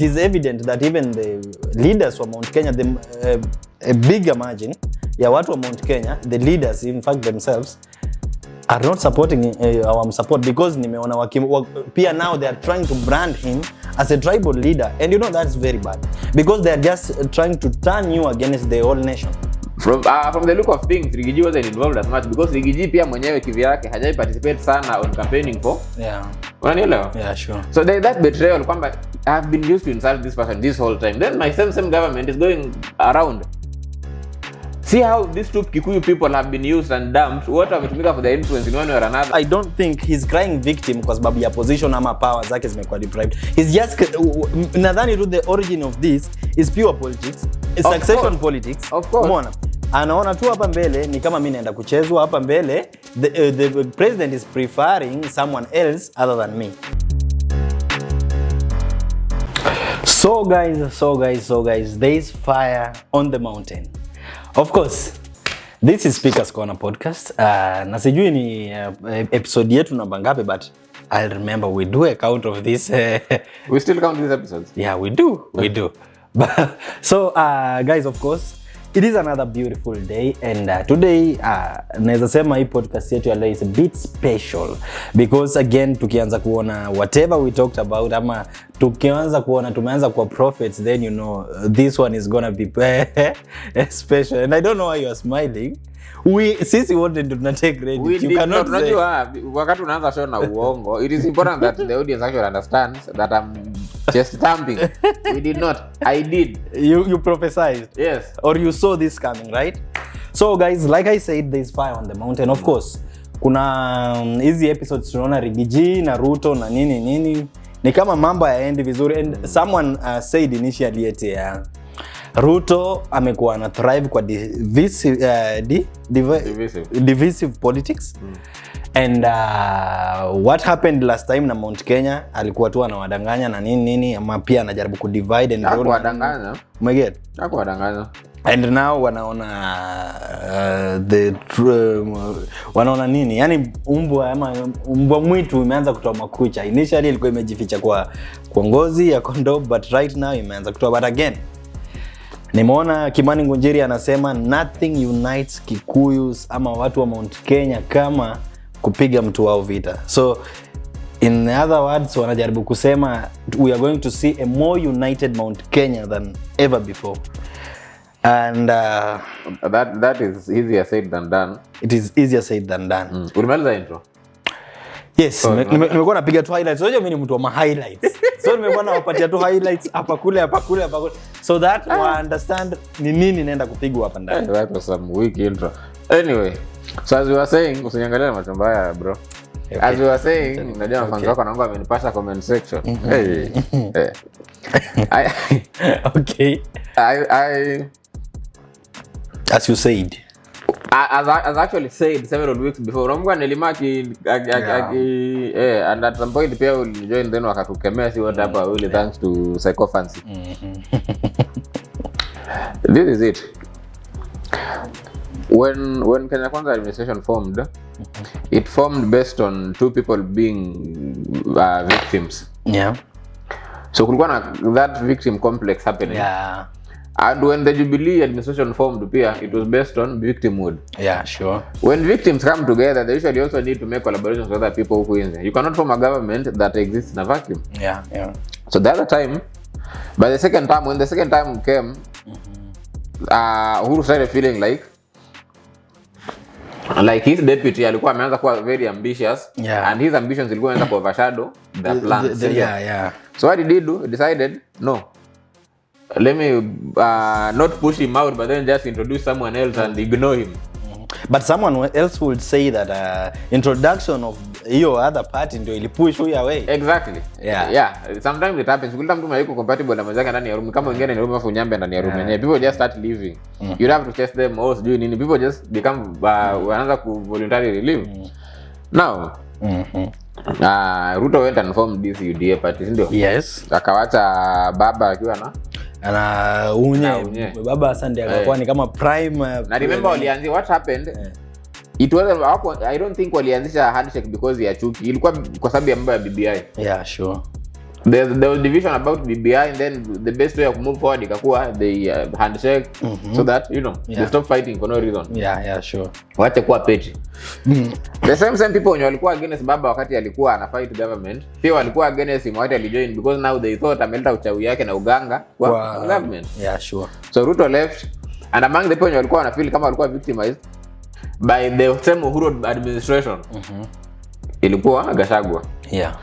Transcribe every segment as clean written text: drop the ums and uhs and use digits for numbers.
is evident that even the leaders of Mount Kenya, a bigger margin, watu wa Mount Kenya, the leaders in fact themselves, are not supporting our support, because nimeona pia now they are trying to brand him as a tribal leader, and you know that's very bad, because they are just trying to turn you against the whole nation. From the look of things, Rigiji wasn't involved as much, because Rigiji pia mwenyewe kivyake hajai participate sana on campaigning for. Yeah. Unanielewa? Yeah, sure. So that betrayal kwamba I have been used to insult this person this whole time. Then my same government is going around. See how these two Kikuyu people have been used and dumped. What have to make up for their influence in one way or another? I don't think he's crying victim kwa sababu ya position ama power zake zimekuwa deprived. He's just nadhani to the origin of this is pure politics. It's succession politics. Of course. Umeona? Anaona tu hapa mbele ni kama mimi naenda kuchezwa hapa mbele, the president is preferring someone else other than me. So guys, there is fire on the mountain. Of course, this is Speaker's Corner podcast. Na sijui ni episode yetu namba ngapi, but I'll remember we do a count of this. We still count these episodes? Yeah, we do. So guys, of course, it is another beautiful day, and today naweza sema hii podcast yetu ya leo is a bit special, because again tukianza kuona whatever we talked about, ama tukianza kuona tumeanza kwa prophets, then you know this one is gonna be special, and I don't know why you are smiling. Sisi wote ndio tunatake credit. You cannot say. Unajua wakati unaanza show na uongo, it is important that the audience actually understands that I'm just stamping. We did not. I did. You prophesied. Yes. Or you saw this coming, right? So guys, like I said, there is fire on the mountain. Of course, kuna hizi episodes tunaona Rigiji na Ruto na nini ni kama mambo yaendi vizuri, and someone said initially at Ruto amekuwa na thrive kwa divisive politics. And what happened last time na Mount Kenya, alikuwa tu anawadanganya na nini ama pia anajaribu ku divide and rule. Hakuwadanganya. Umeget? Hakuwadanganya. And now wanaona wanaona nini? Yani umbwa mwitu imeanza kutoa makucha. Initially ilikuwa imejificha kwa ngozi ya kondoo, but right now imeanza kutoa. But again, nimeona Kimani Ngunjiri anasema nothing unites Kikuyus ama watu wa Mount Kenya kama kupiga mtu wao vita. So in other words, wanajaribu kusema we are going to see a more united Mount Kenya than ever before. And that is easier said than done. It is easier said than done. Ulimaliza intro? Yes, nimekuwa napiga tu highlights. Unajua mimi ni mtu wa highlights. So nimekuwa nawapatia tu highlights hapa kule. So that we understand ni nini naenda kupigwa hapa ndani. That was some weak intro. Anyway, so as we were saying, usiangalie macho mbaya bro. Okay. As we were saying, unajua fans wako naomba amenipasha comment section. Hey. Okay. I as you said. As actually said several weeks before, Romgwa nilimaki and at some point pia will join, then wakakukemea si what hapa really thanks to psychophancy. This is it. When Kenya Kwanza administration formed, it formed based on two people being victims. Yeah. So kulikuwa na that victim complex happening. Yeah. And when the Jubilee administration formed pia, it was based on victimhood. Yeah, sure. When victims come together, they usually also need to make collaborations with other people who in. You cannot form a government that exists in a vacuum. Yeah. So the other time, by the second time, when the second time came, Uhuru started feeling like his deputy alikuwa ameanza kuwa very ambitious, and his ambitions ilikuwa inaanza overshadow the plans. Yeah. So what did he do? He decided, no, let me not push him out, but then just introduce someone else and ignore him. But someone else would say that introduction of your other party ndio ilipush you away. Exactly. Yeah. Sometimes it happens. Ukileta mtu hayuko compatible na mwenzake ndani ya room, kama wengine ni room afu nyambe ndani ya room yenyewe, people just start leaving. You have to chase them or do nini, people just become wanaanza ku voluntarily leave. Now, Ruto went and formed this UDA party, ndio? Yes. Akawacha baba akiwa na unye baba Sunday akakuwa ni kama prime. Na remember walianzia what happened? It wasn't, I don't think walianzisha handshake because ya chuki. Ilikuwa kwa sababu ya mambo ya BBI. Yeah, sure. there was division about BBI, and then the best way to move forward ikakuwa the handshake, so that they stop fighting for no reason. Yeah, sure. Waache kuwa petty. The same people wenye walikuwa against baba wakati alikuwa ana fight government, pia walikuwa against him wakati alijoin, because now they thought ameleta uchawi yake na uganga kwa government. Yeah, sure. So Ruto left, and among the people wenye walikuwa wanafeel kama walikuwa victimized by the same Uhuru administration. Ilikuwa Gachagua. Yeah.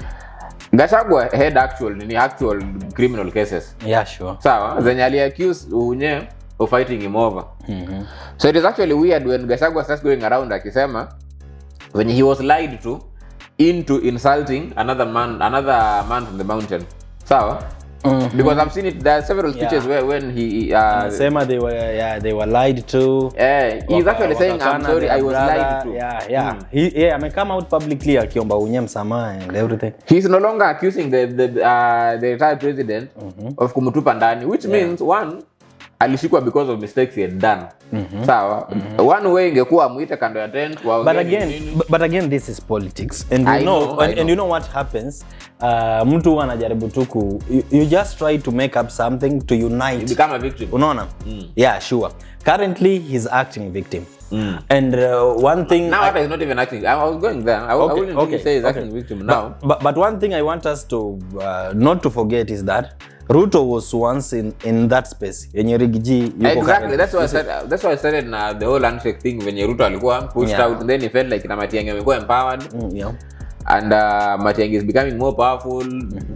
Gachagua had actual criminal cases. Yeah, sure. Sawa, zenye ali-accuse Unye of fighting him over. So it is actually weird when Gachagua starts going around akisema when he was lied to into insulting another man from the mountain. Sawa? Because I've seen it, there are several speeches where when he Sema they were lied to. He's actually saying I'm sorry, I was lied to. He come out publicly akiomba Unye msamaha and everything. He's no longer accusing the retired president of kumutupa ndani, which means one, alishikwa because of mistakes he had done. Sawa. One way ingekuwa muite kando ya tent wa but again this is politics, and you know what happens, mtu anajaribu tu you just try to make up something to unite. You become a victim. Unaona? Yeah, sure. Currently he's acting victim. And one thing now he's not even acting. I was going there. I wouldn't really say he's acting victim now. But one thing I want us to not to forget is that Ruto was once in that space. Yenye Rigiji exactly. That's why I started the whole handshake thing when Ruto alikuwa pushed out, and then he felt like na Matiang'i amekuwa empowered. And Matiang'i is becoming more powerful.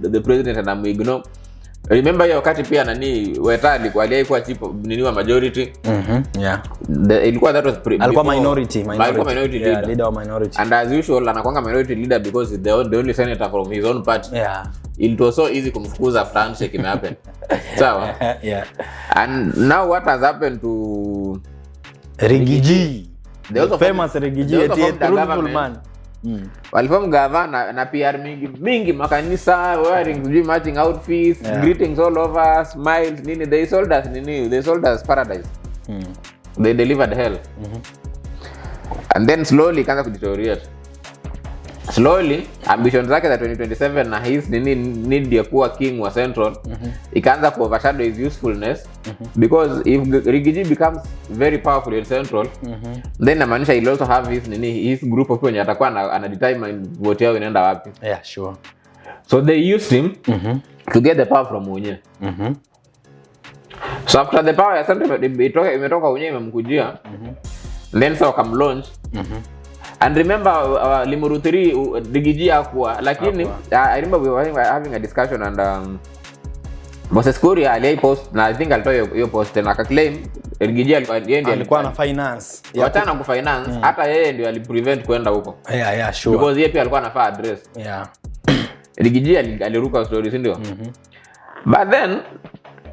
The president and ignore. Remember hiyo wakati pia nani Weta alikuwa chief wa majority. Ilikuwa that was alikuwa minority leader. Leader of minority. And as usual anakuanga minority leader because he's the only senator from his own party. It was so easy kumfukuza after handshake happen. Sawa? And now what has happened to Rigiji? The famous Rigiji, a truthful man. Waliform gavana na PR mingi makanisa, wearing matching outfits, greetings all over, smiles, nini. They sold us paradise. They delivered hell. And then slowly kaanza kujitoriate. Slowly ambitions zake za 2027 na his need ya kuwa king wa Central ikaanza ku overshadow his usefulness, because if Rigiji becomes very powerful in Central, then inamaanisha he'll also have his group of people atakuwa ana determine vote yao inaenda wapi. Yeah, sure. So they used him to get the power from Unye. So after the power ya Central imetoka Unye imemkujia, then so come launch. And remember Limuru 3 Rigiji hakuwa, lakini I remember we were having a discussion, and Moses Kuria aliyei post, na I think alitoa hiyo post na akaclaim Rigiji alikuwa na finance. Watana ku finance, hata yeye ndio aliprevent kwenda huko. Yeah, sure. Because yeye pia alikuwa anafaa address. Rigiji aliruka story, si ndio? But then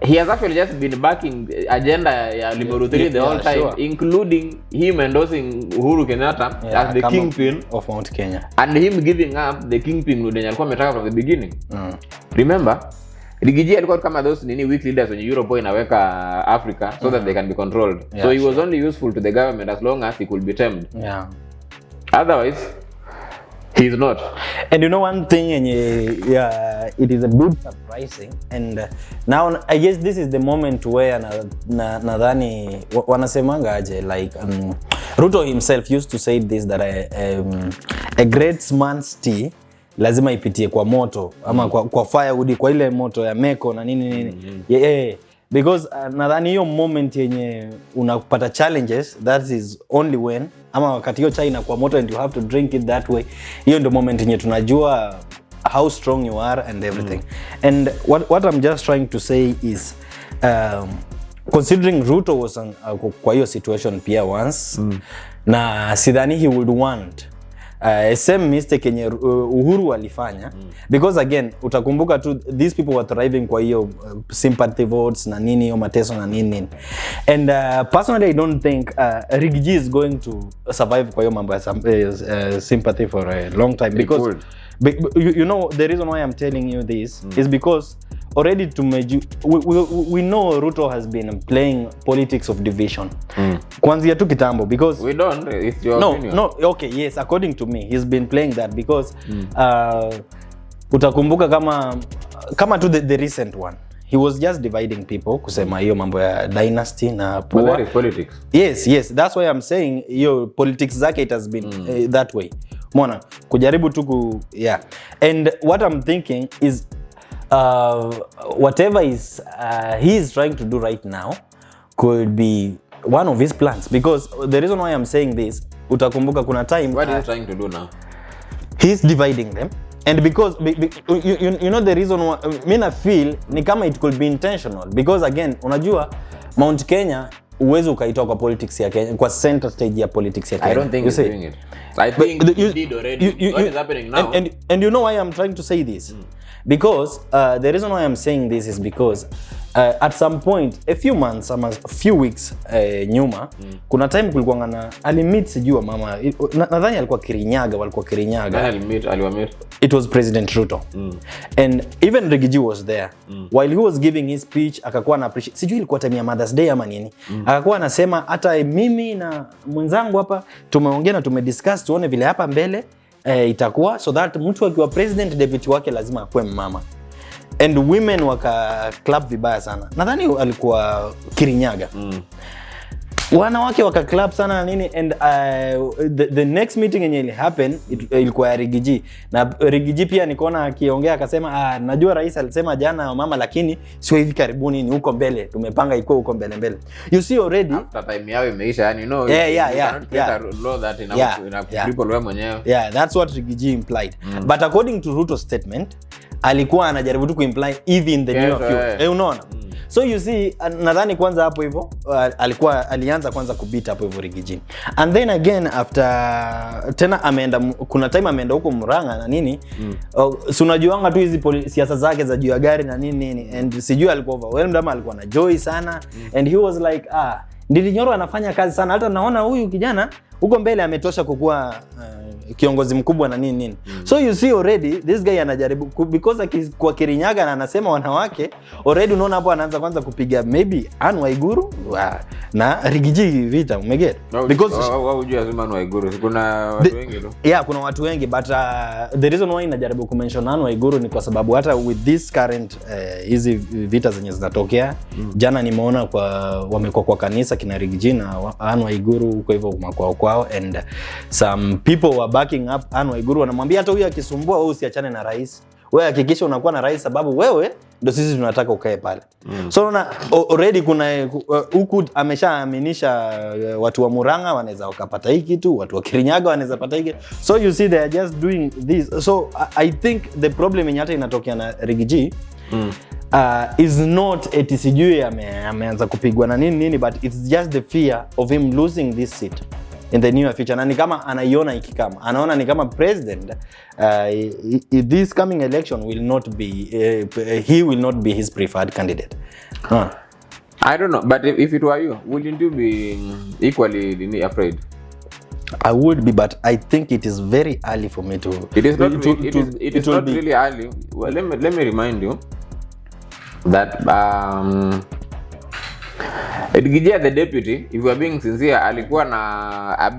he has actually just been backing agenda ya Limuru 3 the whole time, including him endorsing Uhuru Kenyatta as the kingpin of Mount Kenya, and him giving up the kingpin wenye alikuwa ametaka from the beginning. Remember, Rigiji alikuwa kama those weak leaders when Europe inaweka Africa so that they can be controlled. So he was only useful to the government as long as he could be tamed. Otherwise he's not. And you know one thing, and it is a bit surprising, and now I guess this is the moment where nadhani wanasemanga aje, like Ruto himself used to say this, that a great man's tea lazima ipitie kwa moto ama kwa firewood, kwa ile moto ya meko na nini. Because nadhani hiyo moment yenye unapata challenges, that is only when, ama wakati hiyo chai inakuwa moto and you have to drink it that way, hiyo ndio moment yenye tunajua how strong you are and everything. And what I'm just trying to say is considering Ruto was kwa hiyo situation pia once, na sidhani he would want same mistake yenye Uhuru alifanya, because again utakumbuka tu these people were thriving kwa hiyo sympathy votes na nini, hiyo mateso na nini. And personally I don't think Rigiji is going to survive kwa hiyo mambo ya sympathy for a long time, because you know the reason why I'm telling you this is because already we know Ruto has been playing politics of division kwanzia tu kitambo, because we don't, it's your opinion. Okay, yes, according to me he's been playing that, because utakumbuka kama kama to the recent one. He was just dividing people kusema hiyo mambo ya dynasty na poor. But that is politics. Yes, that's why I'm saying hiyo politics zake it has been that way. Mona kujaribu tu yeah. And what I'm thinking is whatever is he is trying to do right now could be one of his plans, because the reason why I'm saying this, utakumbuka kuna time what is he trying to do now? He's dividing them. And because you know the reason why mina feel ni kama it could be intentional, because again unajua Mount Kenya uwezi ukaitoa kwa politics ya Kenya, kwa center stage ya politics ya Kenya. I don't think he's doing it. I think he did already. What is happening now? And you know why I'm trying to say this? Because the reason why I'm saying this is because at some point a few months ama a few weeks nyuma kuna time kulikuwa na alimit sijua mama nadhani alikuwa Kirinyaga, walikuwa Kirinyaga. Alimeet. It was President Ruto. And even Rigiji was there. While he was giving his speech akakuwa na appreciate, sijui ilikuwa time ya Mother's Day ama nini. Akakuwa anasema hata mimi na mwenzangu hapa tumeongea na tumediscuss tuone vile hapa mbele itakuwa, so that mtu akiwa president deputy wake lazima akuwe mama. And women waka club vibaya sana. Nadhani alikuwa Kirinyaga. Wanawake waka club sana na nini, and the next meeting yenye ili happen ilikuwa ya Rigiji. Na Rigiji pia nikaona akiongea akasema najua rais alisema jana mama, lakini sio hivi karibuni, ni huko mbele. Tumepanga ikuwe huko mbele. You see already after time yao imeisha, yani you know. Yeah. Law that in people wewe mwenyewe. Yeah, that's what Rigiji implied. But according to Ruto's statement, alikuwa anajaribu tu kuimply even in the near future. Unaona? So you see, nadhani kwanza hapo hivyo alianza kwanza kubit hapo hivyo Rigiji. And then again after tena ameenda, kuna time ameenda huko Murang'a na nini. Si unajuanga tu hizi siasa zake za juu ya gari na nini, and sijui alikuwa overwhelmed ama alikuwa na joy sana, and he was like Ndindi Nyoro anafanya kazi sana, hata naona huyu kijana huko mbele ametosha kukuwa kiongozi mkubwa na nini. So you see already this guy anajaribu, because kwa Kirinyaga na anasema wanawake, already unaona hapo anaanza kwanza kupiga maybe Anne Waiguru na Rigiji vita, umeget? Because unajua lazima Anne Waiguru kuna watu wengi tu. Yeah, kuna watu wengi, but the reason why najaribu kumention Anne Waiguru ni kwa sababu hata with this current hizi vita zenye zinatokea, jana nimeona wamekuwa kwa kanisa kina Rigiji na Anne Waiguru huko hivyo kwao, and some people were backing up Anne Waiguru, wanamwambia hata huyu akisumbua wewe usiachane na rais, wewe hakikisha unakuwa na rais, sababu wewe ndio sisi tunataka ukae pale. So na already kuna huku ameshaaminisha watu wa Murang'a wanaweza wakapata hiki kitu, watu wa Kirinyaga wanaweza pata hiki. So you see they are just doing this. So I think the problem yenye hata inatokea na Rigiji is not eti sijui ameanza kupigwa na nini, but it's just the fear of him losing this seat in the near future. Na ni kama anaiona ikikama, anaona ni kama president this coming election will not be he will not be his preferred candidate. I don't know, but if it were you, wouldn't you be equally afraid? I would be, but I think it is very early for me to. It is not. It is not really early. Well, let me remind you that Rigiji the deputy, if you are being sincere, alikuwa na a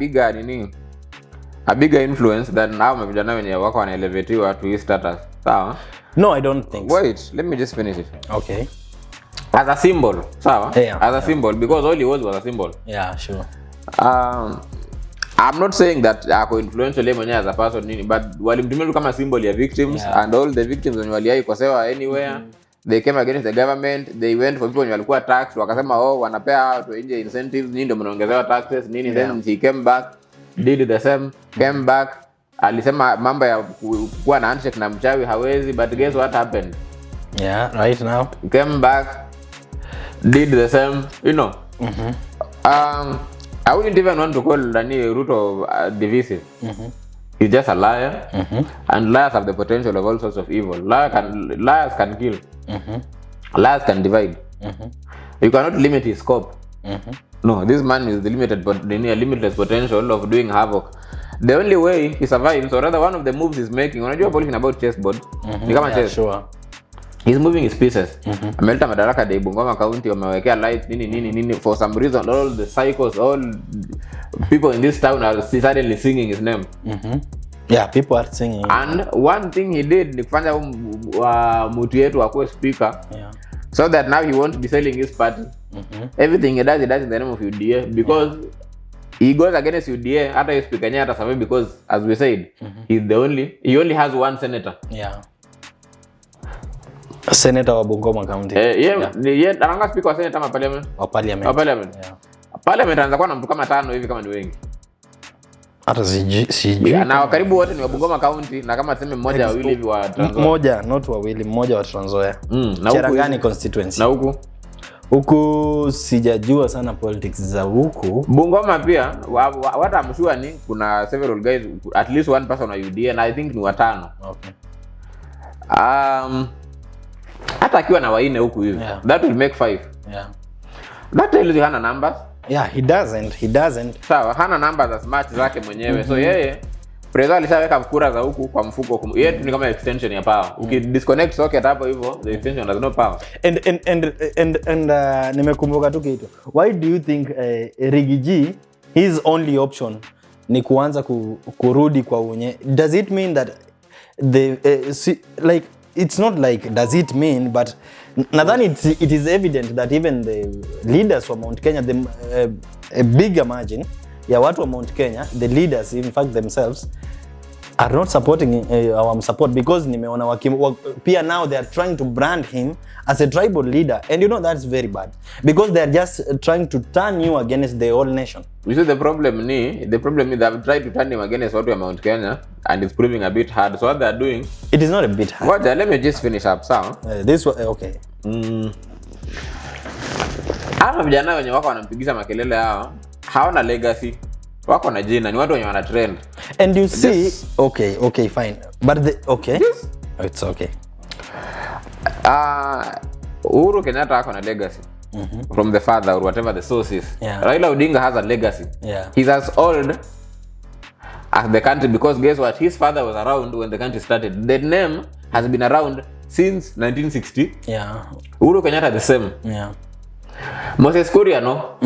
bigger influence than now mavijana wenye wako wana elevatiwa to his status. Sawa? No, I don't think so. Wait, let me just finish it. Okay. As a symbol, sawa? Yeah, as a symbol, because all he was a symbol. Yeah, sure. I'm not saying that ako influential yeye mwenyewe as a person nini, but walimtumia tu kama symbol ya victims, and all the victims wenye waliai kosewa anywhere. They came against the government. They went for people wenye walikuwa taxed, wakasema wanapea watu nje incentives, nini ndio mnaongezewa taxes nini. Then she came back, did the same, came back, alisema mambo ya kuwa na handshake na mchawi hawezi, but guess what happened? Yeah, right now. Came back, did the same, you know. I wouldn't even want to call Ruto divisive. He's just a liar, and liars have the potential of all sorts of evil. Liars can kill. Liars can divide. You cannot limit his scope. No, this man is the limitless potential of doing havoc. The only way he survives, or rather one of the moves he's making, unajua politics about chessboard, ni kama chess. Sure. He's moving his pieces. Ameleta madaraka de Bungoma County, wamewekea lights nini. For some reason, all the psychos, all people in this town are suddenly singing his name. Yeah, people are saying. And one thing he did ni kufanya mtu yetu akuwe speaker. Yeah. So that now he won't be selling his party. Everything he does in the name of UDA because he goes against UDA. Hata his speaker hata survive because, as we said, he only has one senator. Yeah. Senator wa Bungoma County. Yeah, ananga speaker wa senator ama parliament? Wa parliament. Yeah. Parliament anaanza kuwa na mtu kama 5 hivi kama ni wengi. Hata sijui. Yeah, na karibu wote ni wa Bungoma County na kama tuseme mmoja wawili hivi wa Trans Nzoia. Mmoja, not wawili, mmoja wa Trans Nzoia. Na Cherangani constituency. Na huku sijajua sana politics za huku. Bungoma pia what I'm sure ni kuna several guys, at least one person wa UDA and I think ni 5. Okay. Hata akiwa na 4 huku hivi. Yeah. That will make 5. Yeah. That tells you hana numbers. Yeah, he doesn't. Sawa, hana numbers as much zake mwenyewe. So yeye president alishaweka kura za huku kwa mfuko. Yeye ni kama extension ya power. Ukidisconnect socket hapo hivyo, the extension has no power. And nimekumbuka tu kitu. Why do you think Rigiji, his only option ni kuanza kurudi kwa unye? Does it mean that like it's not like does it mean, but nadhani it is evident that even the leaders from Mount Kenya, a bigger margin ya watu wa Mount Kenya, the leaders in fact themselves are not supporting our support because nimeona pia now they are trying to brand him as a tribal leader, and you know that's very bad because they are just trying to turn you against the whole nation. You see the problem is they have tried to turn him against watu wa Mount Kenya and it's proving a bit hard. So what they are doing, it is not a bit hard. Let me just finish up sawa. This okay. Hapa vijana wenye wako wanampigisha makelele hao hawana legacy, wako na jina, ni watu wenye wana trend. And you see okay fine, but it's okay. Uhuru Kenyatta wako na legacy from the father or whatever the source is. Yeah. Raila Odinga has a legacy. Yeah. He's as old as the country because guess what, his father was around when the country started. The name has been around since 1960. Yeah. Uhuru Kenyatta the same. Yeah. Moses Kuria no.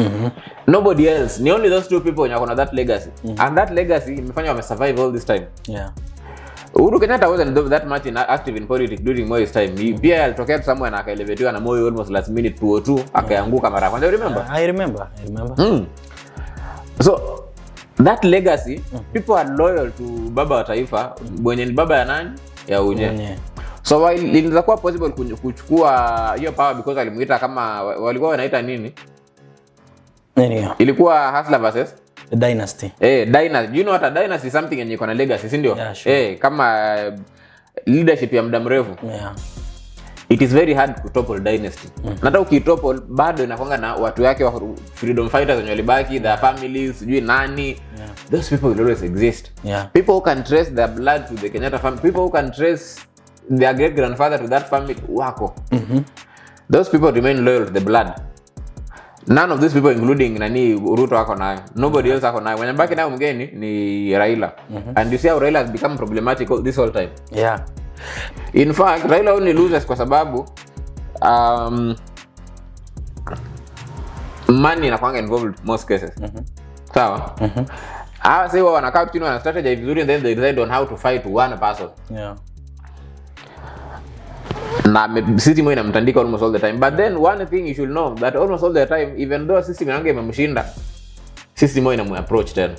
Nobody else. Ni only those two people wenye wako na that legacy. And that legacy imefanya wame survive all this time. Yeah. Uhuru Kenyatta wasn't that much active in politics during Moi's time. Pia alitokea somewhere na akaelevetiwa na Moi almost last minute 202 akaanguka mara kwanza. You remember? I remember. So that legacy, people are loyal to baba wa taifa, mwenye ni baba ya nani? Ya unye. So while inaweza kuwa possible kuchukua hiyo power because alimuita kama walikuwa wanaita nini? Nini? Ilikuwa Hustler versus Dynasty. Dynasty. You know what a dynasty is something yenye iko na legacy, si ndio? Yeah, sure. Kama leadership ya muda mrefu. Yeah. It is very hard to topple dynasty. Hata ukitopple bado inakuanga na watu wake wa freedom fighters wenye walibaki, their families, sijui nani. Yeah. Those people will always exist. Yeah. People who can trace their blood to the Kenyatta family, people who can trace their great grandfather to that family wako. Those people remain loyal to the blood. None of these people including nani Ruto wako nayo. Nobody else wako nayo. Mwenye baki nayo mgeni ni Raila. And you see how Raila has become problematic this whole time. Yeah. In fact, Raila only loses kwa sababu money inakuanga involved most cases. Sawa? Say wanakaa chini wana strategy vizuri and then they decide on how to fight one person. Yeah. Na system inamtandika almost all the time. But then one thing you should know that almost all the time, even though system yangu imemshinda, system inamu-approach tena.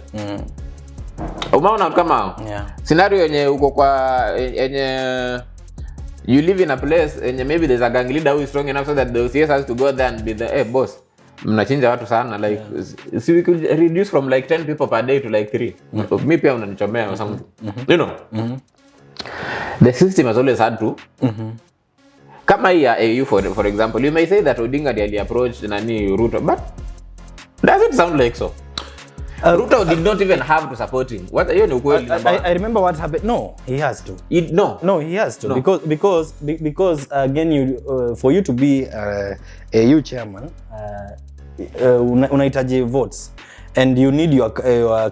Umeona kama scenario yenye uko kwa yenye you live in a place yenye maybe there's a gang leader who is strong enough so that the OCS has to go there and be the hey boss, mnachinja watu sana like so we could reduce from like 10 people per day to like 3. Me pia unanichomea or something. You know. The system has always had to kama hii ya AU for example, you may say that Odinga ndiye approached nani Ruto, but does it sound like so? Ruto did not even have to support him. What hiyo ni ukweli? I remember what happened. No, he has to. No, he has to. No. Because again you for you to be AU chairman unahitaji votes and you need your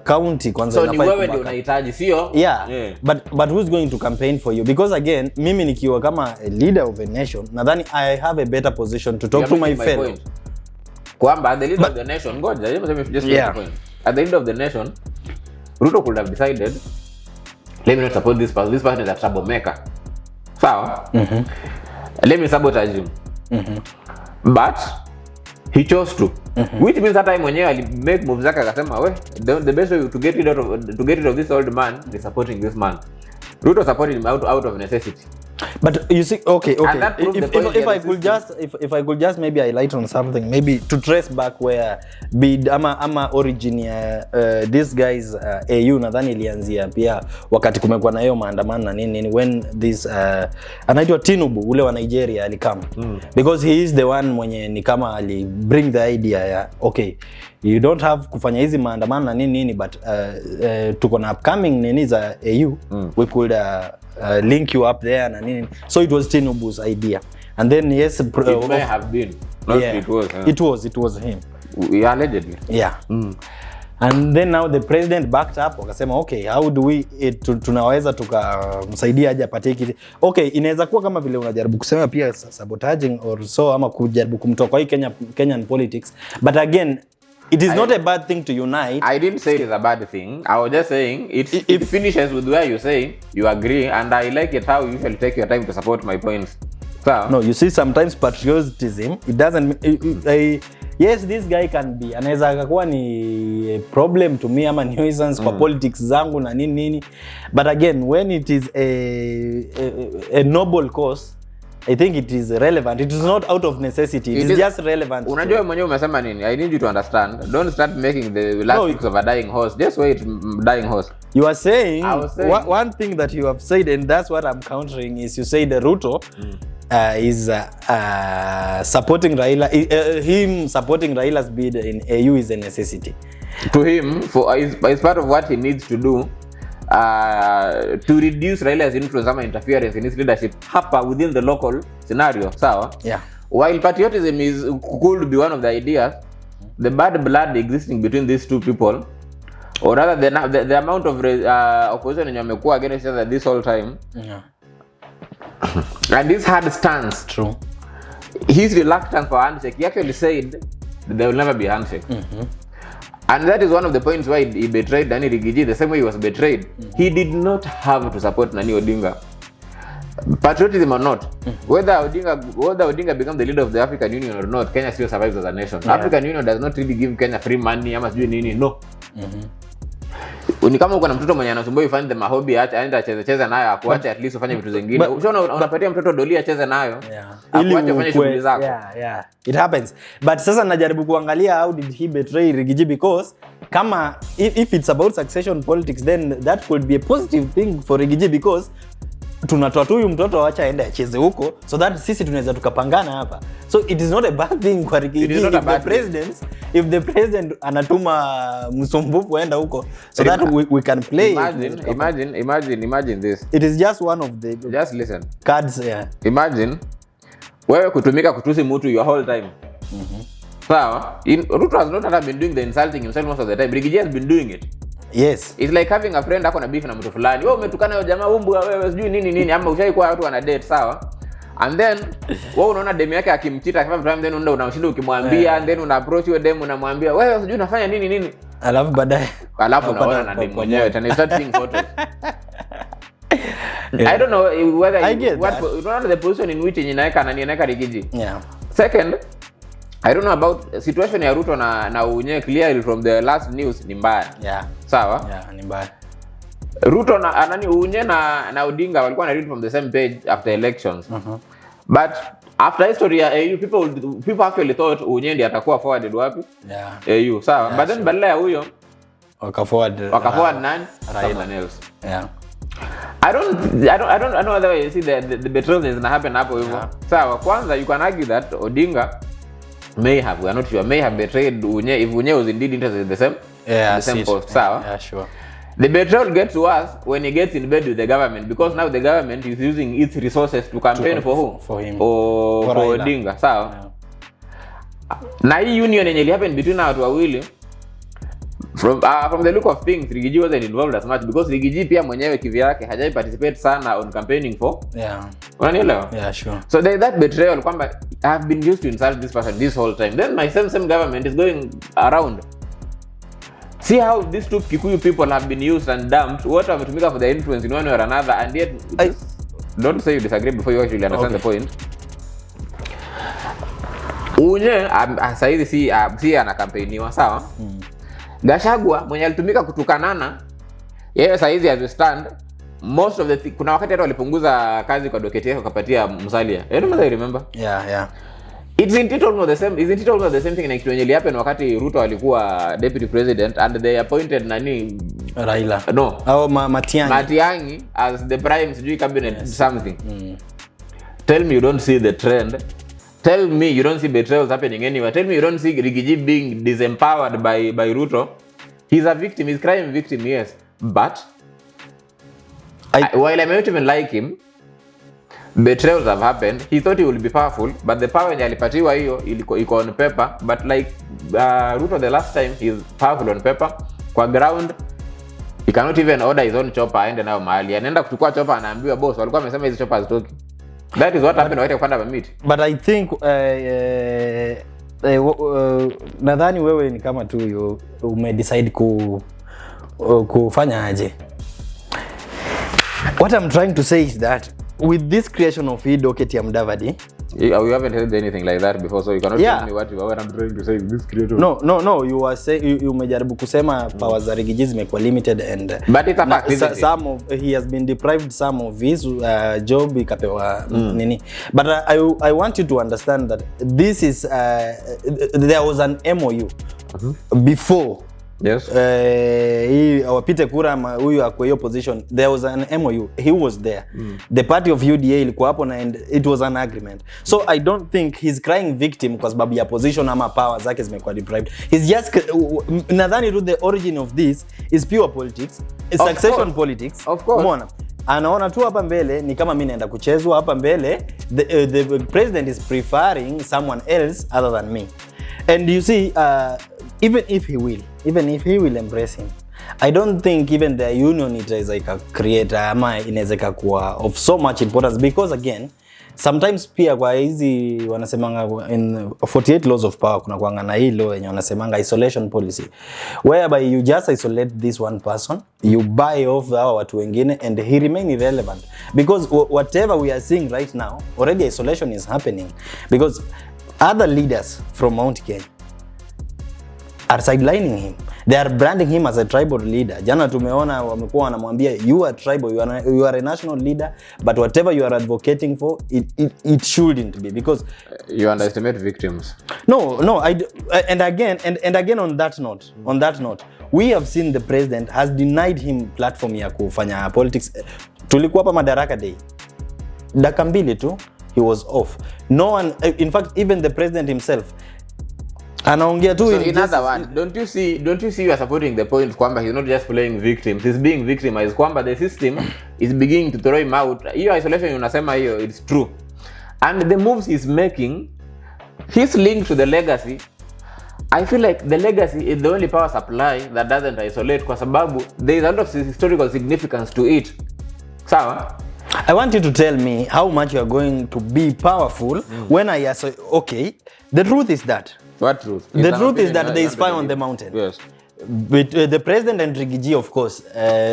county kwanza. So ni wewe ndio unahitaji, sio? Yeah. But who's going to campaign for you? Because again, mimi nikiwa kama a leader of a nation, nadhani I have a better position to talk to my fellow. Kwamba the leader of the nation, just point. At the end of the nation, Ruto could have decided let me not support this person is a troublemaker. Sawa? Let me sabotage him. But he chose to. Which means that time mwenyewe ali make moves zake akasema we the best way to get rid of this old man is supporting this man. Ruto supported him out of necessity. But you see, okay. If I could just maybe highlight on something, maybe to trace back where ama origin ya this guys AU nadhani ilianzia pia wakati kumekuwa na hiyo maandamano na nini when this anaitwa Tinubu ule wa Nigeria alikama. Because he is the one mwenye ni kama ali bring the idea ya okay, you don't have kufanya hizi maandamano na nini but tuko na upcoming nini za AU, we could link you up there na nini. So it was Tinubu's idea, and then yes, it may have been. Not yeah, it was him. Yeah, allegedly. Yeah. And then now the president backed up, wakasema okay, how do we tunaweza tukamsaidia aje apate kiti. Okay, inaweza kuwa kama vile unajaribu kusema pia sabotaging or so ama kujaribu kumtoa kwa hii Kenyan politics, but again it is not a bad thing to unite. I didn't say it is a bad thing. I was just saying it finishes with where you say you agree, and I like it how you usually take your time to support my points. So, no, you see sometimes patriotism, it doesn't yes, this guy can be anaweza akakuwa ni problem to me ama nuisance kwa politics zangu na nini, but again when it is a noble cause, I think it is relevant. It is not out of necessity. It is just relevant. Unajua mwenyewe umesema nini? I need you to understand. Don't start making the last weeks of a dying horse. Just wait, dying horse. You are saying, one thing that you have said, and that's what I'm countering, is you say the Ruto is supporting Raila. Him supporting Raila's bid in AU is a necessity. To him, is part of what he needs to do. To reduce Raila's influence and interference in his leadership hapa within the local scenario, sawa? Yeah. While patriotism could be one of the ideas, the bad blood existing between these two people, or rather the amount of opposition in wamekuwa against each other this whole time, and this hard stance, true, his reluctance for handshake, he actually said that there will never be a handshake. And that is one of the points why he betrayed Nani Rigiji the same way he was betrayed. He did not have to support Nani Odinga. Patriotism or not, whether Odinga becomes the leader of the African Union or not, Kenya still survives as a nation. Yeah. African Union does not really give Kenya free money ama sijui nini, no. Ni kama uko na mtoto mwenye anasumbua ifanye the mahobi aende acheze nayo akuache at least ufanye vitu zingine. Unaona unapatia mtoto doli acheze nayo. Akuache ufanye shughuli zako. Yeah. It happens. But sasa najaribu kuangalia how did he betray Rigiji, because kama if it's about succession politics, then that could be a positive thing for Rigiji, because tunatoa tu huyu mtoto acha aende acheze huko so that sisi tunaweza tukapangana hapa. So it is not a bad thing kwa Rigiji if the president anatuma msumbufu aenda huko so that we can play. Imagine this. It is just one of the just listen cards. Yeah. Imagine wewe kutumika kutusi mtu your whole time. Sawa? Ruto has not been doing the insulting himself most of the time. Rigiji has been doing it. Yes. It's like having a friend ako na beef na mtu fulani. Wewe umetukana yule jamaa umbwa wewe sijui nini ama ushaikuwa watu wana date, sawa? And then wewe unaona demu yake akimchita akifanya time, then unashinda ukimwambia, and then una approach yule demu unamwambia wewe sijui unafanya nini. Alafu baadaye unaona na demu mwenyewe tena start seeing photos. I don't know whether the position in which inaweka Rigiji. Yeah. Second, I don't know about situation ya Ruto na Unye. Clearly from the last news ni mbaya. Yeah. Sawa? Yeah, ni mbaya. Ruto na Unye na Odinga walikuwa na read from the same page after elections. But after history ya AU, people actually thought Unye ndiye atakuwa forwarded wapi? Yeah. AU, sawa? Yeah, but then badala ya huyo wakaforward nani? Someone else. Yeah. I don't know whether you see the betrayal is gonna happen hapo hivyo. Yeah. Sawa, kwanza you can argue that Odinga may have betrayed Unye if Unye was indeed interested in the same post. Sawa? Yeah, sure. The betrayal gets worse when he gets in bed with the government, because now the government is using its resources to campaign for who? For him. For Odinga. Sawa? Yeah. Na hii union yenye happen between watu wawili, from the look of things, Rigiji wasn't involved as much because Rigiji pia mwenyewe kivyake hajai participate sana on campaigning for. Yeah. Unanielewa? Yeah, sure. So that betrayal kwamba I have been used to insult this person this whole time. Then my same government is going around See how these two Kikuyu people have been used and dumped. What wametumika for their influence in one way or another, and yet don't say you disagree before you actually understand the point. Unye saizi si ana kampeniwa sawa. Gachagua mwenye alitumika kutukanana, yeye saizi as we stand, most of the kuna wakati hata walipunguza kazi kwa doketi yake wakapatia Musalia. I remember. Yeah. Isn't it almost the same thing like when happen wakati Ruto alikuwa deputy president and they appointed nani Raila. No. Matiang'i as the prime sijui cabinet something. Tell me you don't see the trend. Tell me you don't see betrayals happening anywhere. Tell me you don't see Rigiji being disempowered by Ruto. He's a victim, he's a crime victim, yes. But while I might even like him, betrayals have happened. He thought he would be powerful, but the power yenye alipatiwa hiyo iko on paper. But like Ruto the last time, he's powerful on paper. Kwa ground, he cannot even order his own chopper aende nayo mahali. Anaenda kuchukua chopper anaambiwa boss, walikuwa wamesema hizo chopper hazitoki. That is what happened wakati kupanda meet. But I think nadhani wewe ni kama tu umedecide kufanya aje. What I'm trying to say is that with this creation of docket ya Deviding, we haven't heard anything like that before, so you cannot tell me what I'm trying to say in this creation. No, you are saying you umejaribu kusema powers za Rigiji zimekuwa limited and but it's a fact, some of he has been deprived some of his job ikapewa nini. But I want you to understand that this is there was an MOU before. Yes. He wapite kura huyu akwa hiyo position. There was an MOU. He was there. The party of UDA ilikuwa hapo and it was an agreement. So I don't think he's crying victim kwa sababu ya position ama power zake zimekuwa deprived. He's just nadhani to the origin of this is pure politics. It's succession politics. Of course. Umeona? Anaona tu hapa mbele ni kama mimi naenda kuchezwa hapa mbele. The president is preferring someone else other than me. And you see even if he will embrace him, I don't think even the union itaweza create ama inaweza kuwa of so much importance, because again sometimes pia kwa hizi wanasemanga in 48 laws of power kuna kuanga na hii law yenye wanasemanga isolation policy, whereby you just isolate this one person, you buy off hawa watu wengine and he remain irrelevant, because whatever we are seeing right now already isolation is happening, because other leaders from Mount Kenya are sidelining him. They are branding him as a tribal leader. Jana tumeona wamekuwa wanamwambia you are tribal, you are a national leader, but whatever you are advocating for, it shouldn't be, because you underestimate victims. No, and again on that note, we have seen the president has denied him platform ya kufanya politics. Tulikuwa hapa Madaraka Day, dakika mbili tu he was off. No one, in fact even the president himself anaongea tu. So in other words, don't you see you are supporting the point kwamba he's not just playing victims, he's being victimized, kwamba the system is beginning to throw him out. Hiyo isolation unasema hiyo, it's true. And the moves he's making, his link to the legacy, I feel like the legacy is the only power supply that doesn't isolate, kwa sababu there is a lot of historical significance to it. Sawa? I want you to tell me how much you are going to be powerful when okay, the truth is that. What truth? The truth is that there is fire on the mountain. Yes. But the president and Rigiji, of course,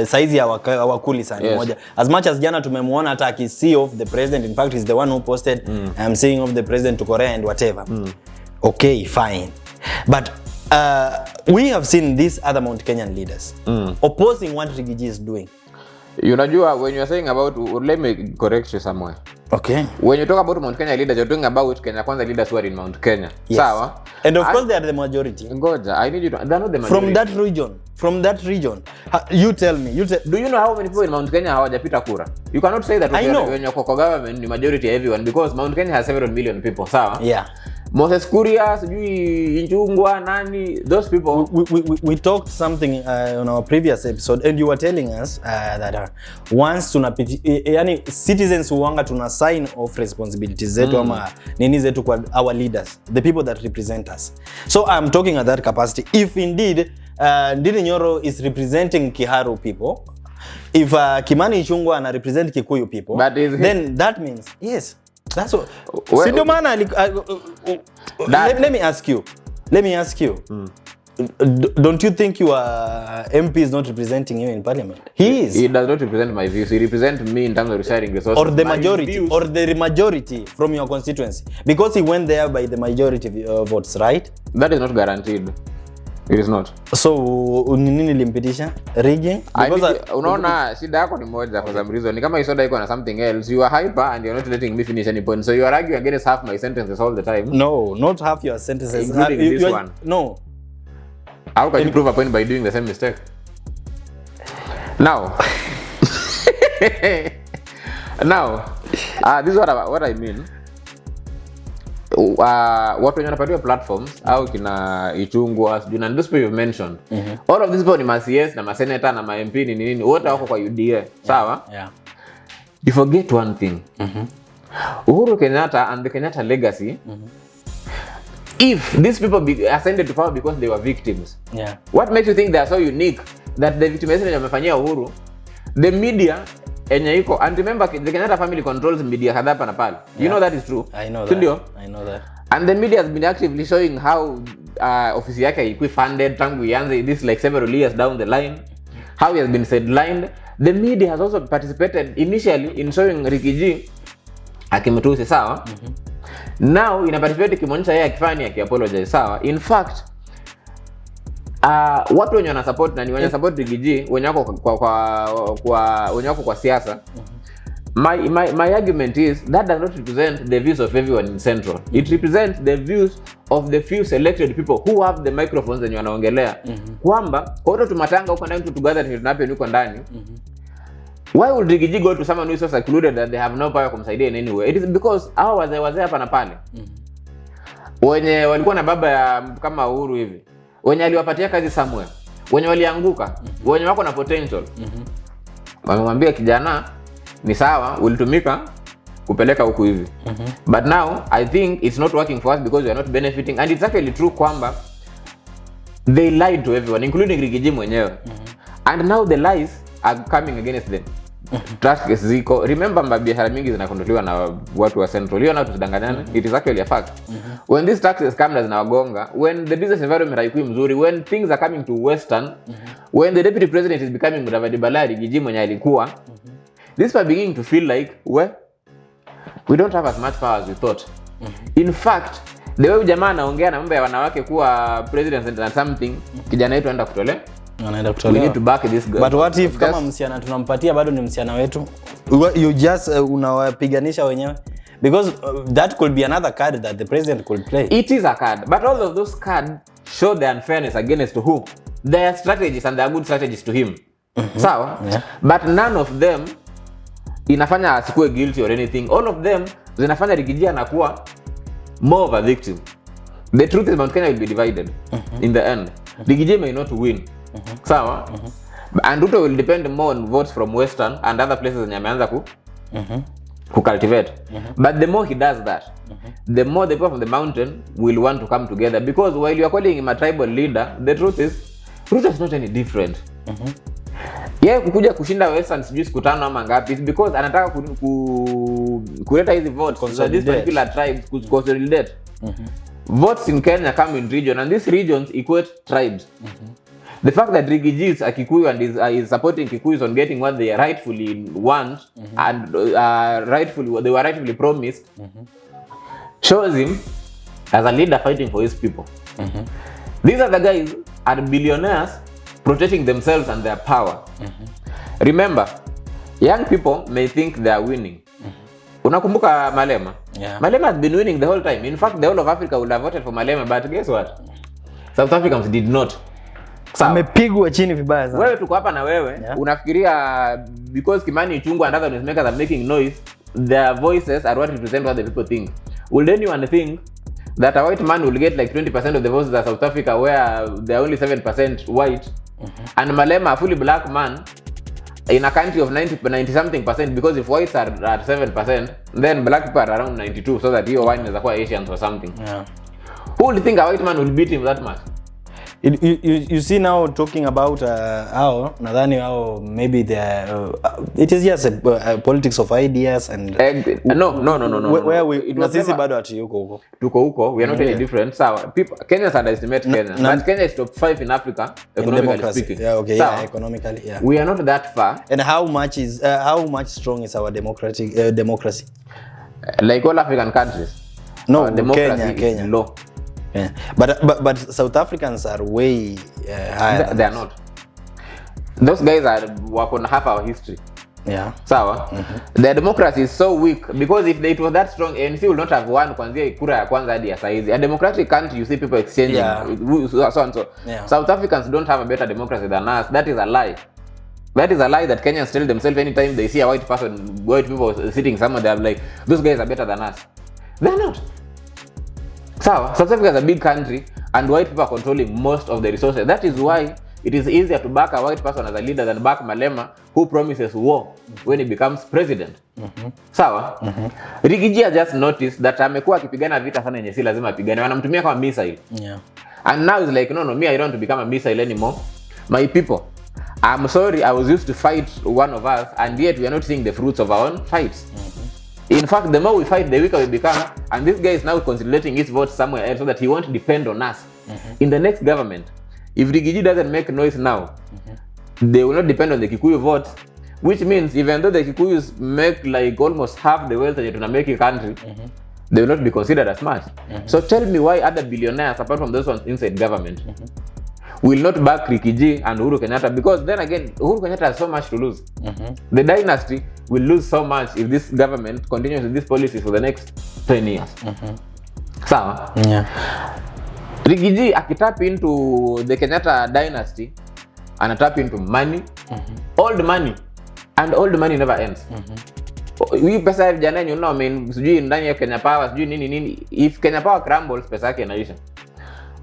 saizi hawakuli sana moja. As much as jana tumemuona hata akisee off the president, in fact he's the one who posted I'm seeing off the president to Korea and whatever. Okay, fine. But we have seen these other Mount Kenyan leaders opposing what Rigiji is doing. Unajua, when you are saying about, let me correct you somewhere. Okay. When you talk about Mount Kenya leaders, you're talking about Kenya Kwanza leaders who are in Mount Kenya. Yes. Sawa? And of course they are the majority. Ngoja, I need you to, they're not the majority. From that region. You tell me. Do you know how many people in Mount Kenya hawajapita kura? You cannot say that when you're Koko government, the majority of everyone, because Mount Kenya has several million people. Sawa? Yeah. Moses Kuria, sijui Inchungwa, nani, those people. We talked something on our previous episode, and you were telling us that once yani citizens huanga tuna sign off responsibilities zetu ama nini zetu kwa our leaders, the people that represent us. So I'm talking at that capacity. If indeed Ndini Nyoro is representing Kiharu people, if Kimani Ichung'wah ana represent Kikuyu people, then that means yes. That's what. Let me ask you. don't you think your MP is not representing you in parliament? He is. He does not represent my views. He represents me in terms of reciting resources. Or the majority from your constituency, because he went there by the majority votes, right? That is not guaranteed. It is not. So nini limpitisha rigging? Unaona shida yako ni moja for some reason. Ni kama isoda iko na something else. You are hyper and you're not letting me finish any point. So you are arguing against half my sentences all the time. No, not half your sentences. Including this one. No. How can you prove a point by doing the same mistake? Now, this is what I mean. Watu wenye wanapatiwa platforms au kina Ichungwa, sijui and those people you've mentioned. All of these people ni ma-CS na ma-senator na ma-MP ni nini, wote wako kwa UDA, sawa? Yeah. You forget one thing. Uhuru Kenyatta and the Kenyatta legacy, if these people ascended to power because they were victims, what makes you think they are so unique that the victimization wamefanyia Uhuru? The media enye iko, and remember the Kenyatta family controls media kadhaa hapa na pale. You know that is true. I know that. I know that. And the media has been actively showing how office yake iko funded tangu ianze this like several years down the line, how he has been sidelined. The media has also participated initially in showing Rikiji akimtusi, sawa? Now ina participate kimuonyesha yeye akifanya akiapologize, sawa? In fact, watu wenye wana support na ni wenye support Rikiji wenye wako kwa siasa. My argument is that does not represent the views of everyone in Central. It represents the views of the few selected people who have the microphones and wanaongelea. Kwamba kwa tumatanga huko ndani together tunape huko ndani. Why would Rikiji go to someone who is so secluded that they have no power kumsaidia in any way? It is because hao wazee hapa na pale. Wenye walikuwa na baba ya kama Uhuru hivi. Wenye aliwapatia kazi somewhere. Wenye walianguka. Wenye wako na potential. Wamemwambia kijana ni sawa ulitumika kupeleka huku hivi. But now I think it's not working for us because we are not benefiting, and it's actually true kwamba they lied to everyone including Rikiji mwenyewe. And now the lies are coming against them. Trust ziko. Remember mabiashara mingi zinakontroliwa na watu wa Central. Hiyo na tusidanganyane. It is actually a fact. When these taxes come na wagonga, when the business environment haikui mzuri, when things are coming to Western, when the deputy president is becoming Deviding Rikiji mwenye alikuwa, these are beginning to feel like we don't have as much power as we thought. In fact, the way jamaa anaongea na mambo ya wanawake kuwa president and something, kijana wetu anaenda kutolewa. We need to back this girl. But what if kama msichana tunampatia bado ni msichana wetu? You just unawapiganisha wenyewe? Because that could be another card that the president could play. It is a card, but all of those cards show the unfairness against who? Their strategies, and they are good strategies to him. Sawa? But none of them inafanya asikue guilty or anything. All of them zinafanya Rikiji anakuwa more of a victim. The truth is Mount Kenya will be divided in the end. Rikiji may not win. Sawa? And Ruto will depend more on votes from Western and other places zenye ameanza ku cultivate. But the more he does that, the more the people from the mountain will want to come together, because while you are calling him a tribal leader, the truth is Ruto is not any different. Yeye kukuja kushinda Western sijui siku 5 ama ngapi because anataka kuleta hizi votes so this particular tribe could consolidate. Votes in Kenya come in region, and these regions equate tribes. The fact that Rikiji is a Kikuyu and is supporting Kikuyus on getting what they rightfully want and they were rightfully promised shows him as a leader fighting for his people. These are the guys are billionaires protecting themselves and their power. Remember, young people may think they are winning. Unakumbuka Malema? Malema has been winning the whole time. In fact, the whole of Africa would have voted for Malema, but guess what? South Africans did not. Amepigwa chini vibaya sana. Wewe tuko hapa na wewe, unafikiria because Kimani Ichungwa and other newsmakers are making noise, their voices are what represent what the people think. Will anyone think that a white man will get like 20% of the votes in South Africa where they are only 7% white, and Malema, a fully black man, in a country of 90 something percent, because if whites are at 7%, then black people are around 92, so that your wine is acquire Asians or something. Who would think a white man will beat him that much? You see now talking about how nadhani how maybe it is just a politics of ideas and no. where we It na was sisi never- bado atuko huko. tuko huko, we are not any different. Sawa, people Kenyans underestimate Kenya, but Kenya is top 5 in Africa In economically democracy. speaking. Yeah, okay, Sawa, yeah, economically, yeah. we are not that far. And how much strong is our democracy? Like all African countries. No, our democracy Kenya. is low. Yeah. But South Africans are way higher. They are not. Those guys work on half our history. Yeah. Sawa. Their democracy is so weak because if it was that strong, ANC will not have won kwanzia kura ya kwanza hadi ya saizi. A democratic country, you see people exchanging, Yeah. so and so. Yeah. South Africans don't have a better democracy than us. That is a lie. That is a lie that Kenyans tell themselves anytime they see a white people sitting somewhere. They are like, those guys are better than us. They're not. South Africa is a big country and white people are controlling most of the resources. That is why it is easier to back a white person as a leader than back Malema, who promises war when he becomes president. Sawa? Rigiji has just noticed that amekuwa akipigana vita sana yenye si lazima apigane. Wanamtumia kama missile. Yeah. And now he's like, no, me, I don't want to become a missile anymore. My people, I'm sorry, I was used to fight one of us, and yet we are not seeing the fruits of our own fights. In fact, the more we fight, the weaker we become, and this guy is now consolidating his vote somewhere else so that he won't depend on us. In the next government, if Rigiji doesn't make noise now, they will not depend on the Kikuyu vote, which means even though the Kikuyus make like almost half the wealth that you're making country, they will not be considered as much. So tell me why other billionaires, apart from those ones inside government, will not back Rigiji and Uhuru Kenyatta, because then again, Uhuru Kenyatta has so much to lose. The dynasty will lose so much if this government continues with this policy for the next 10 years. Sawa? Yeah. Rigiji akitap into the Kenyatta dynasty, anatap into money, old money, and old money never ends. Hii pesa ya vijana you know, I mean, sijui ndani ya Kenya Power, sijui nini, if Kenya Power crumbles, pesa yake inaisha.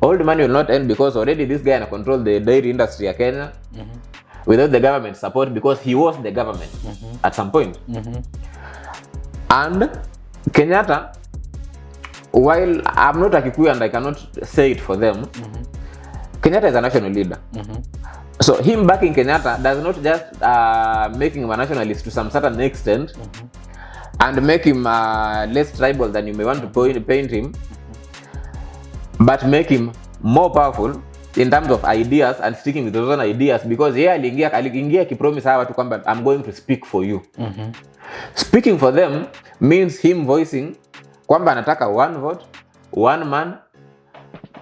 Old money will not end because already this guy control the dairy industry ya Kenya without the government support, because he was the government at some point. And Kenyatta, while I'm not a Kikuyu and I cannot say it for them, Kenyatta is a national leader. So him backing Kenyatta does not just make him a nationalist to some certain extent and make him less tribal than you may want to paint him, but make him more powerful in terms of ideas and sticking with those own ideas, because aliingia kipromise hawa tu kwamba I'm going to speak for you. Speaking for them means him voicing kwamba anataka one vote, one man,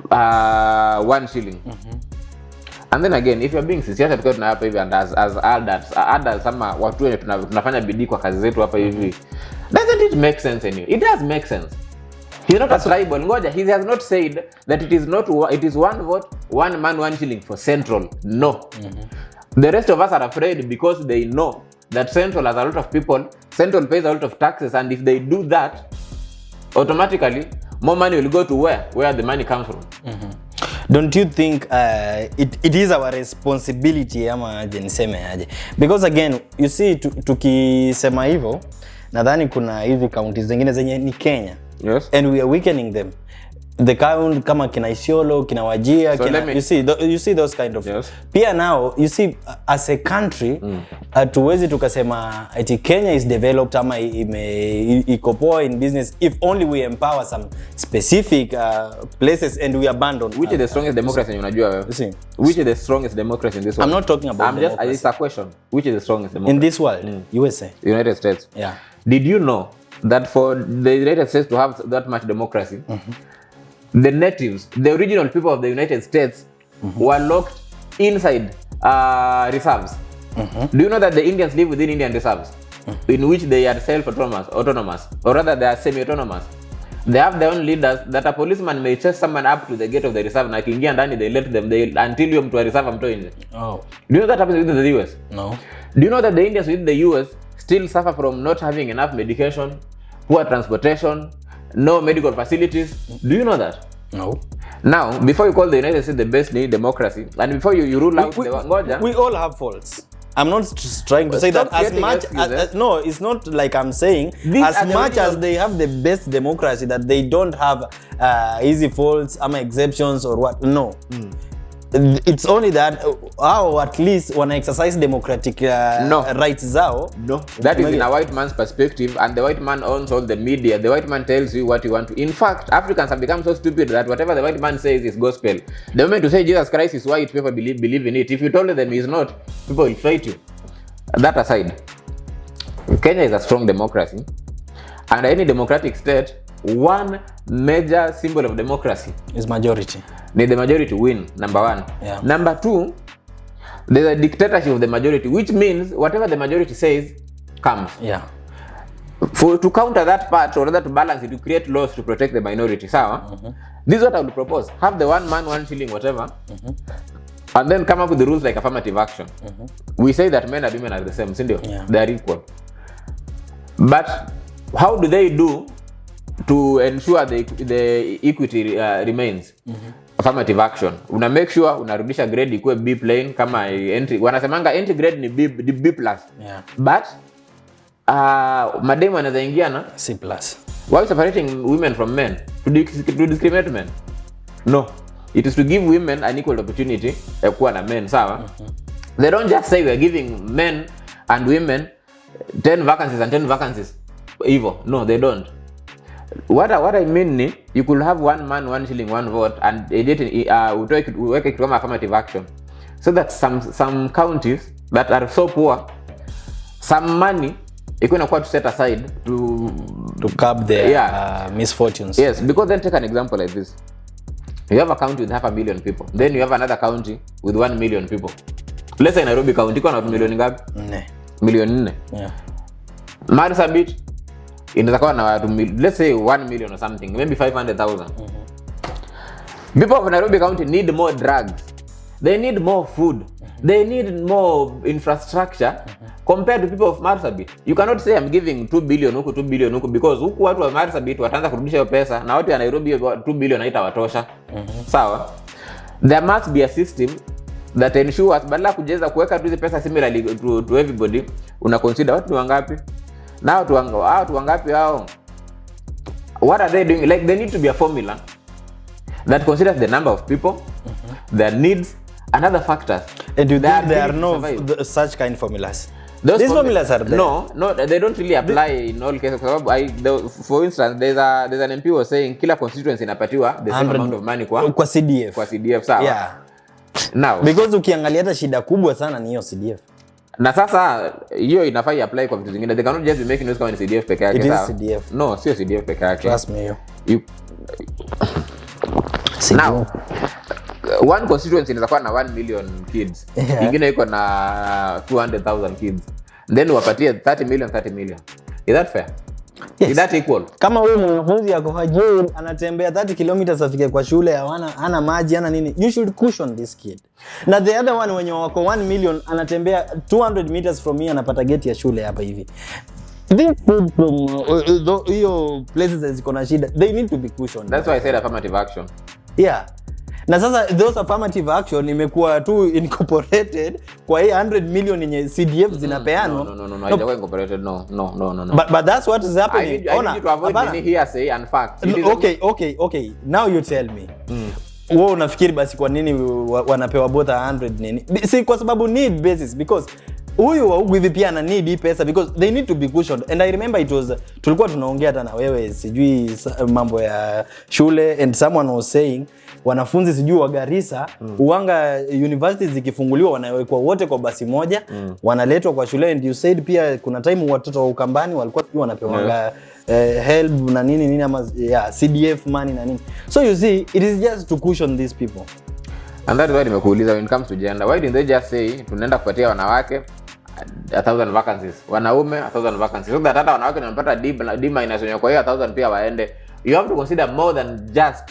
1 shilling. And then again, if you're being sincere because tunahapa hivi and as adults sama watu wenye tunafanya bidii kwa kazi zetu hapa hivi, doesn't it make sense anyway? It does make sense. He's not a tribal. Ngoja, he has not said that it is one vote, one man, 1 shilling for Central. No. The rest of us are afraid because they know that Central has a lot of people, Central pays a lot of taxes, and if they do that, automatically more money will go to where the money comes from. Don't you think it is our responsibility ama aje niseme aje? Because again, you see tukisema hivyo, nadhani kuna hivi counties zingine zenye ni Kenya. Yes. And we are weakening them. The count kama kina Isiolo, kina Wajir, so you see those kind of. Yes. Pia now you see as a country tuwezi tukasema ati Kenya is developed ama iko poor in business if only we empower some specific places and we abandon. Which is the strongest democracy unajua wewe? Which is the strongest democracy in this world? I'm not talking about democracy. It's a question. Which is the strongest democracy in this world? USA. United States. Yeah. Did you know that for the United States to have that much democracy, the natives, the original people of the United States were locked inside reserves? Do you know that the Indians live within Indian reserves in which they are self-autonomous, or rather they are semi-autonomous? They have their own leaders that a policeman may chase someone up to the gate of the reserve na kiingia ndani they let them until you mtu wa reserve mtoe nje. Oh. Do you know that happens within the US? No. Do you know that the Indians within the US still suffer from not having enough medication, poor transportation, no medical facilities? Do you know that? No. Now, before you call the United States the best democracy, and before you rule out we all have faults. I'm not trying to say that as much as no, it's not like I'm saying as much as they have the best democracy that they don't have easy faults, exceptions or what. No. it's only that how at least wana exercise democratic rights zao. No, that is in a white man's perspective, and the white man owns all the media. The white man tells you what you want to. In fact, Africans have become so stupid that whatever the white man says is gospel. The moment you say Jesus Christ is white, people believe in it. If you told them he's not, people will fight you. That aside, Kenya is a strong democracy, and any democratic state, one major symbol of democracy is majority. The majority win, number one. Yeah. Number two, there's a dictatorship of the majority, which means whatever the majority says comes. Yeah. To counter that part, or rather to balance it, to create laws to protect the minority. So, this is what I would propose. Have the one man, one shilling, whatever, and then come up with the rules like affirmative action. We say that men and women are the same, yeah. They are equal. But how do they do to ensure the equity remains? Affirmative action. Una make sure unarudisha grade ikuwe B plain kama entry. Wanasemanga entry grade ni B plus. Yeah. But mademu anaweza ingia na C plus. Why separating women from men? To discriminate men? No. It is to give women an equal opportunity kuwa na men, sawa? They don't just say we are giving men and women 10 vacancies and 10 vacancies. Evil. No, they don't. What I mean ni, you could have one man, one shilling, one vote, and work it from affirmative action, so that some counties that are so poor, some money ikuwa to set aside to curb their misfortunes. Yes, because then take an example like this. You have a county with 500,000 people, then you have another county with 1 million people. Let's say Nairobi county iko na milioni ngapi? 4. Milioni 4. Yeah. Marsabit inaweza kuwa na watu, let's say 1 million or something, maybe 500,000. People of Nairobi County need more drugs. They need more food. They need more infrastructure compared to people of Marsabit. You cannot say I'm giving 2 billion huku 2 billion huku, because huku watu wa Marsabit wataanza kurudisha hiyo pesa na watu wa Nairobi 2 billion haitawatosha. Sawa? There must be a system that ensures badala kujeza kuweka tu hizo pesa similarly to everybody, una consider watu wangapi? Now to wangapi hao? What are they doing? Like, there need to be a formula that considers the number of people, their needs, and other factors. And do there are no such kind formulas? These formulas are there. No, they don't really apply in all cases. For instance, there's an MP was saying kila constituency inapatiwa the same amount of money kwa CDF. Kwa CDF, sawa. Yeah. Now, because ukiangalia hata shida kubwa sana ni hiyo CDF. Na sasa hiyo inafai apply kwa vitu zingine. They cannot just be making news kama ni CDF peke yake. It is CDF. No, sio CDF peke yake. Trust me. Now, one constituency inaweza kuwa na 1 million kids. Nyingine iko na 200,000 kids. Then wapatie 30 million. Is that fair? Yes. Is that equal? Kama wewe mwanafunzi yako hajui anatembea 30 kilometers afike kwa shule hana maji hana nini, you should cushion this kid. Na the other one wenye wako 1 million anatembea 200 meters from here anapata gate ya shule hapa hivi. This food from hiyo places ziko na shida, they need to be cushioned. That's why I said affirmative action. Yeah. Na sasa those affirmative action imekuwa tu incorporated kwa hii 100 million yenye CDF zinapeano. No, haijakuwa incorporated. No. But that's what is happening. I need you to avoid any hearsay and facts. Okay. Now you tell me. Wewe unafikiri basi kwa nini wanapewa both 100 nini? Si kwa sababu need basis, because huyu wa hivi pia ana need hii pesa because they need to be cushioned. And I remember it was tulikuwa tunaongea hata na wewe sijui mambo ya shule, and someone was saying wanafunzi sijui wa Garissa uanga universities zikifunguliwa wanawekwa wote kwa basi moja, wanaletwa kwa shule. And you said pia kuna time watoto wa Ukambani walikuwa pia wanapewa help na nini ama CDF money na nini. So you see, it is just to cushion these people. And that is why nimekuuliza when it comes to gender, why didn't they just say tunaenda kupatia wanawake 1,000 vacancies, wanaume 1,000 vacancies, so that hata wanawake wanapata D minus kwa hiyo 1,000 pia waende. You have to consider more than just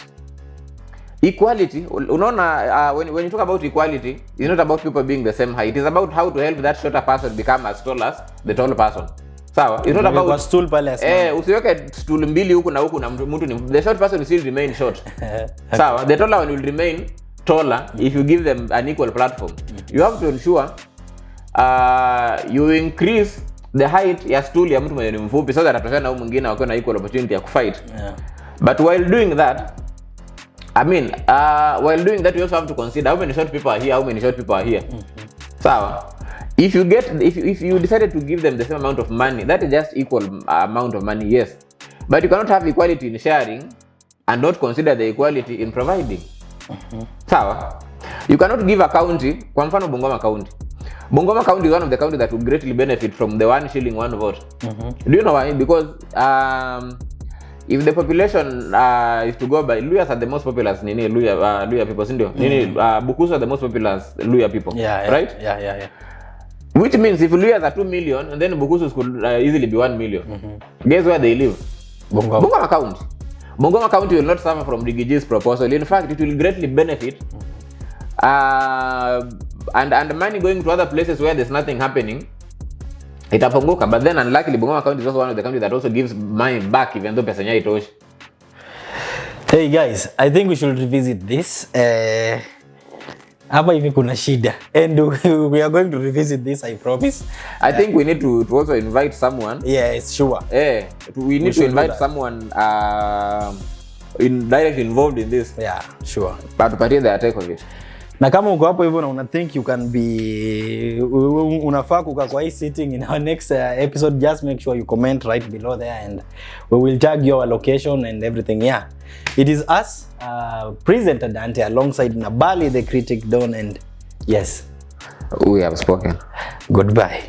equality. Unaona, when you talk about equality, it's not about people being the same height. It is about how to help that shorter person become as tall as the tall person. Sawa? It's not about stool pale. Usiweke stool mbili huku na huku na mtu ni the short person will still remain short. Sawa? The taller one will remain taller if you give them an equal platform. You have to ensure you increase the height ya stool ya mtu mwenye ni mfupi so that atatoshana na huyu mwingine wakiwa na equal opportunity ya kufight. But while doing that, I mean, while doing that, you also have to consider how many short people are here, how many short people are here. Sawa. If you decided to give them the same amount of money, that is just equal amount of money, yes. But you cannot have equality in sharing and not consider the equality in providing. Sawa. You cannot give a county, kwa mfano Bungoma County. Bungoma County is one of the counties that will greatly benefit from the 1 shilling 1 vote. Do you know why? Because if the population is to go by, Luyas are the most populous Luya people, sindio? Bukusu are the most populous Luya people, right? Yeah. Which means if Luyas are 2 million, and then Bukusu could easily be 1 million. Guess where they live? Bungoma County. Bungoma County will not suffer from Digiji's proposal. In fact, it will greatly benefit. And money going to other places where there's nothing happening, itapunguka. But then unluckily, Bungoma County is also one of the countries that also gives money back even though pesa yenyewe itoshi. Hey guys, I think we should revisit this. Hapa hivi kuna shida. And we are going to revisit this, I promise. I think we need to also invite someone. Yes, sure. We need to invite someone directly involved in this. Yeah, sure. But tupatie their take of it. Na kama uko hapo hivyo na una think you can be unafaa kukaa kwa hii sitting in our next episode, just make sure you comment right below there and we will tag your location and everything. Yeah, it is us, presenter Dante alongside Nabali the critic Don, and yes, we have spoken. Goodbye.